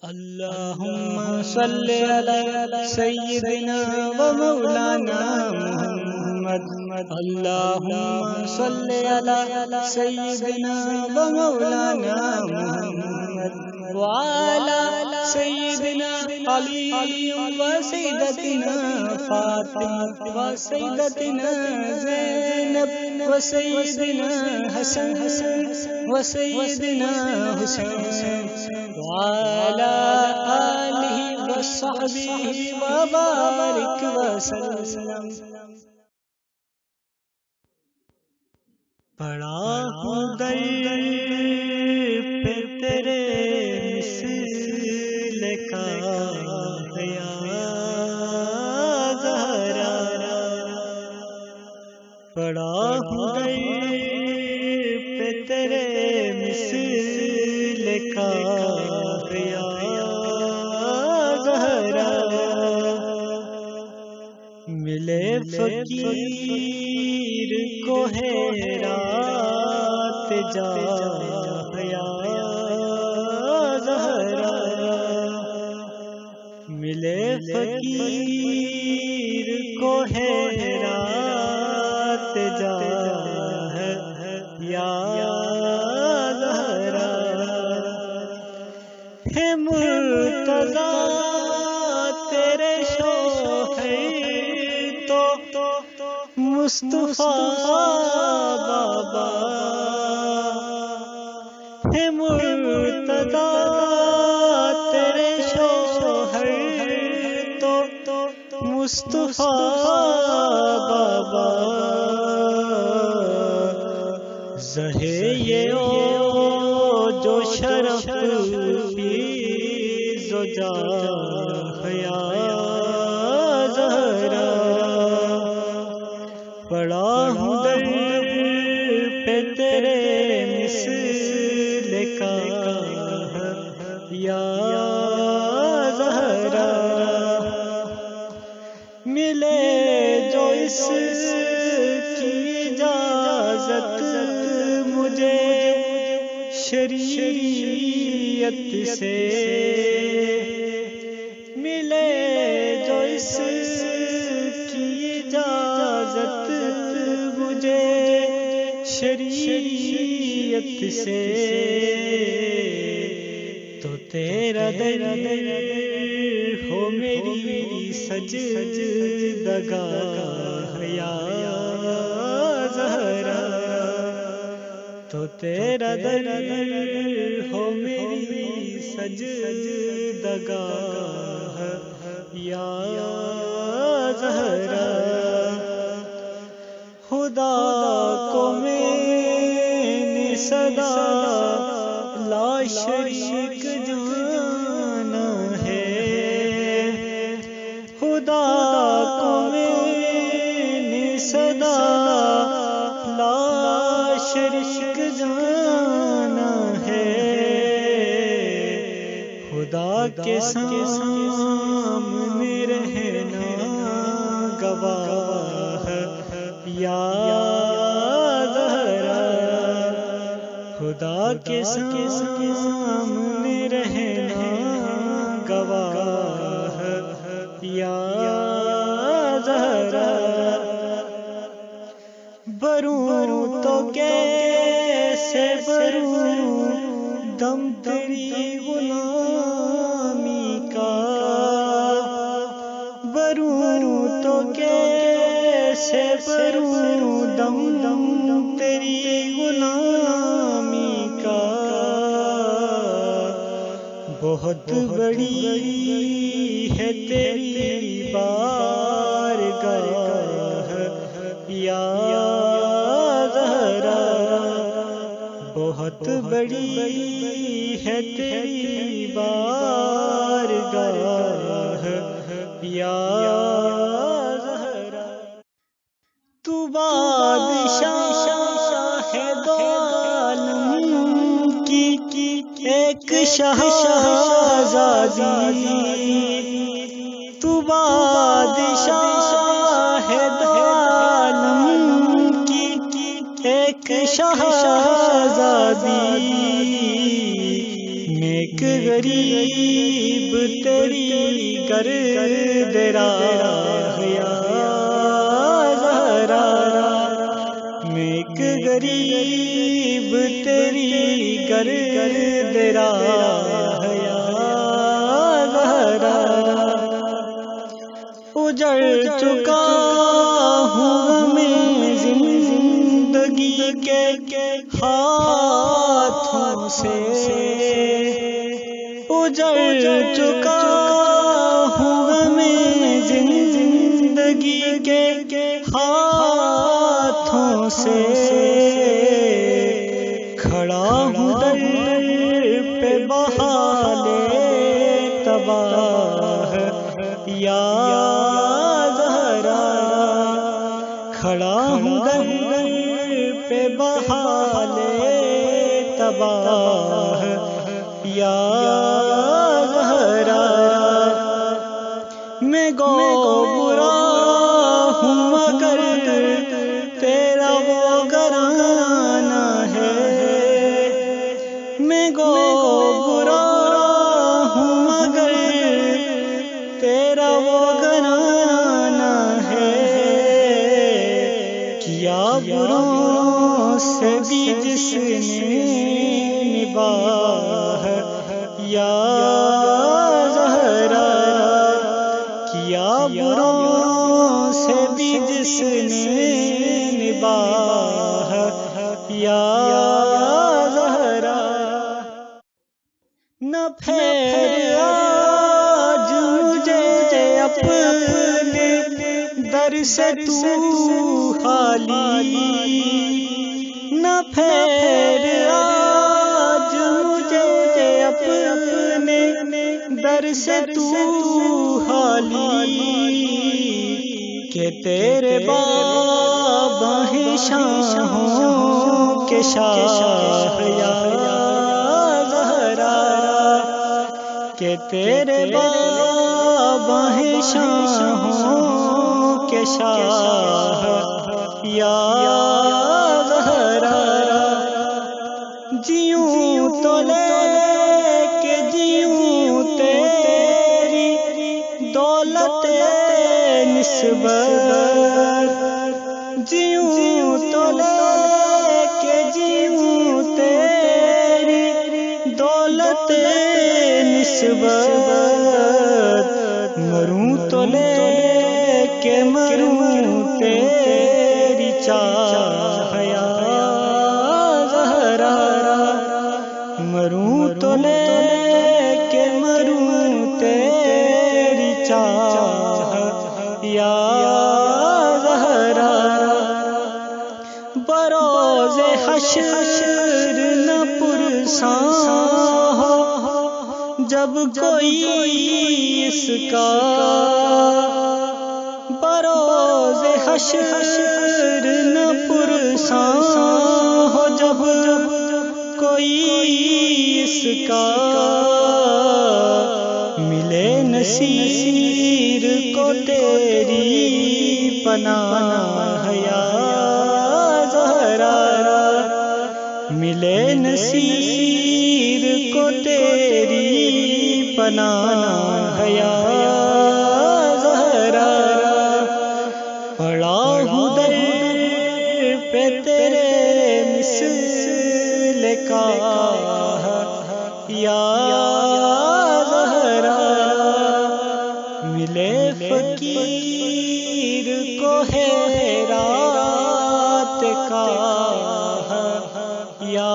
اللهم صل على سيدنا ومولانا محمد. اللهم صل على سيدنا ومولانا محمد وعلى سيدنا علي وسيدتنا فاطمة وسيدتنا زينب وسيدنا حسن وسيدنا حسين وعلى آله وصحبه وبارك وسلم. پڑا ہوں در پہ تیرے مثل کا یا زہرا، پڑا ہوں در پہ تیرے مثل کا یا زہرا، ملے فقیر کو حیرات جا یا زہرا، ملے فقیر کو حیرات جا یا زہرا، ہے مرتضیٰ تیرے شوہر تو مصطفیٰ بابا، ہے مرتضیٰ تیرے شوہر تو مصطفیٰ بابا، زہے یہ جو شرف فیض و جاہ یا زہرا، پڑا ہوں در پہ تیرے مثل کا یا زہرا، ملے جو اس کی اجازت مجھے شریعت سے، ملے جو اس کی اجازت مجھے شریعت سے، تو تیرا در ہو میری سجدگاہ یا زہرا، تو تیرا در ہو میری سجدگاہ یا زہرا، خدا کو میں نے صدا لا شریک جانا ہے، خدا کو میں نے صدا لا شریک جانا ہے، خدا کے سامنے رہنا گواہ یا زہرا، خدا کے سامنے رہنا گواہ یا زہرا، بروں تو کیسے بروں دم تیری غلامی کا، بروں تو کیسے بروں دم تیری غلامی کا، بہت بڑی ہے تیری بارگاہ یا زہرا، بہت بڑی ہے تیری بارگاہ یا زہرا، تو بادشاہ ہے دو عالم کی ایک شہزادی، تو بادشاہ ہے دو عالم کی ایک شہزادی، نیک غریب تیری گرد راہ یا زہرا، میں ایک غریب تیری گرد راہ یا زہرا، اجڑ چکا ہوں میں زندگی کے ہاتھوں سے، اجڑ چکا ہوں میں زندگی کے ہاتھوں سے، کھڑا ہوں در پہ بحالِ تباہ یا زہرا، کھڑا ہوں در پہ بحالِ تباہ یا زہرا، میں گو برا ہوں مگر تیرا وہ گھرانہ ہے، میں گو برا ہوں مگر تیرا وہ گھرانہ ہے، کیا بروں سے بھی جس نے نباہ یا زہرا، کیا بروں سے بھی جس نے نباہ یا زہرا، نہ پھیر آج مجھے اپنے در سے تو خالی، نہ پھیر آج مجھے اپنے در سے تو خالی، کہ تیرے باب ہیں شاہوں کے شاہ یا زہرا، کہ تیرے باب ہیں شاہوں کے شاہ یا زہرا، جیوں تو لے کے جیوں تیری دولت نسبت، جیوں تو لے کے جیوں تیری دولت نسبت، مروں تو لے کے مروں تیری چاہ یا زہرا، مروں تو لے کے مروں تیری چاہ یا زہرا، بروز حشر نہ پرساں ہو جب کوئی اس کا، بروز حشر نہ پرساں ہو جب کوئی اس کا، ملے نصیر کو تیری پناہ یا زہرا، ملے نصیر کو تیری پناہ یا زہرا، پڑا ہوں در پہ تیرے مثل کا یا زہرا، ملے فقیر کو ہے رات کا یا